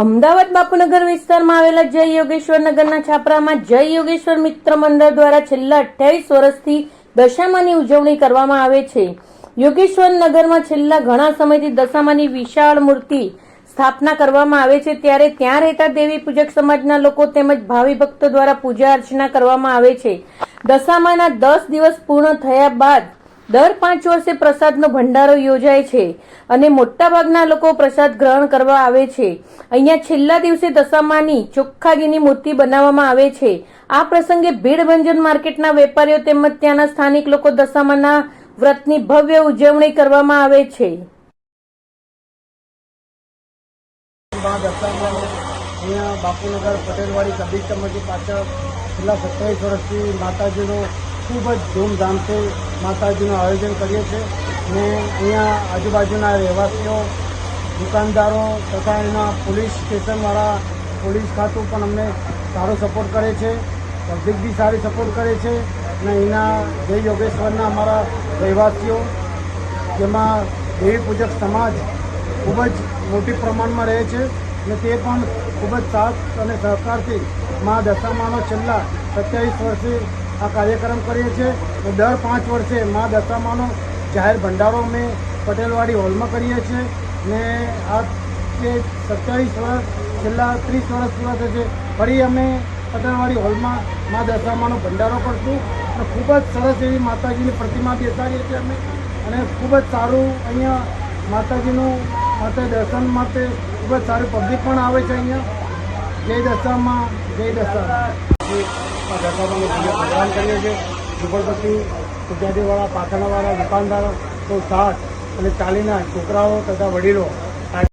અમદાવાદ બાપુનગર વિસ્તારમાં આવેલા જય યોગેશ્વર નગરના છાપરામાં જય યોગેશ્વર મિત્ર મંડળ દ્વારા છેલ્લા 28 વર્ષથી દશામાની ઉજવણી કરવામાં આવે છે। યોગેશ્વર નગરમાં છેલ્લા ઘણા સમયથી દશામાની વિશાળ મૂર્તિ સ્થાપના કરવામાં આવે છે, ત્યારે ત્યાં રહેતા દેવી પૂજક સમાજના લોકો તેમજ ભાવિ ભક્તો દ્વારા પૂજા અર્ચના કરવામાં આવે છે। દશામાના 10 દિવસ પૂર્ણ થયા બાદ દર 5 વર્ષે પ્રસાદનો ભંડારો યોજાય છે અને મોટાભાગના લોકો પ્રસાદ ગ્રહણ કરવા આવે છે। અહીંયા છેલ્લા દિવસે દશામાની ચોખ્ખાગીની મૂર્તિ બનાવવામાં આવે છે। આ પ્રસંગે ભીડભંજન માર્કેટના વેપારીઓ તેમજ ત્યાંના સ્થાનિક લોકો દશામાના વ્રતની ભવ્ય ઉજવણી કરવામાં આવે છે। અહીંયા બાપુનગર પટેલવાડી કબીર કમિટી પાછળ છેલ્લા 27 વર્ષથી માતાજીનો ખૂબ જ ધૂમધામથી માતાજીનું આયોજન કરીએ છીએ ને અહીંયા આજુબાજુના રહેવાસીઓ, દુકાનદારો તથા એના પોલીસ સ્ટેશનવાળા પોલીસ ખાતું પણ અમને સારો સપોર્ટ કરે છે, પબ્લિક બી સારી સપોર્ટ કરે છે અને અહીંના જય યોગેશ્વરના અમારા રહેવાસીઓ, જેમાં દેવી પૂજક સમાજ ખૂબ જ મોટી પ્રમાણમાં રહે છે અને તે પણ ખૂબ જ સાથ અને સહકારથી મા દશામાનો છેલ્લા 27 વર્ષે આ કાર્યક્રમ કરીએ છીએ। દર 5 વર્ષે મા દશામાનો જાહેર ભંડારો અમે પટેલવાડી હોલમાં કરીએ છીએ ને આ જે 27 વર્ષ છેલ્લા 30 વર્ષ પૂરા થશે ફરી અમે પટેલવાડી હોલમાં મા દશામાનો ભંડારો કરશું અને ખૂબ જ સરસ એવી માતાજીની પ્રતિમા બેસાડીએ છીએ અમે અને ખૂબ જ સારું અહીંયા માતાજીનું દર્શન માટે ખૂબ જ સારું પબ્લિક પણ આવે છે। અહીંયા જય દશામાં જય દશા દશામાનું પ્રોગ્રામ કરીએ છીએ। ઝુંપડપટ્ટી ગુજરાતીવાળા, પાટણવાળા, દુકાનદારો તો સાથ અને ચાલીના છોકરાઓ તથા વડીલો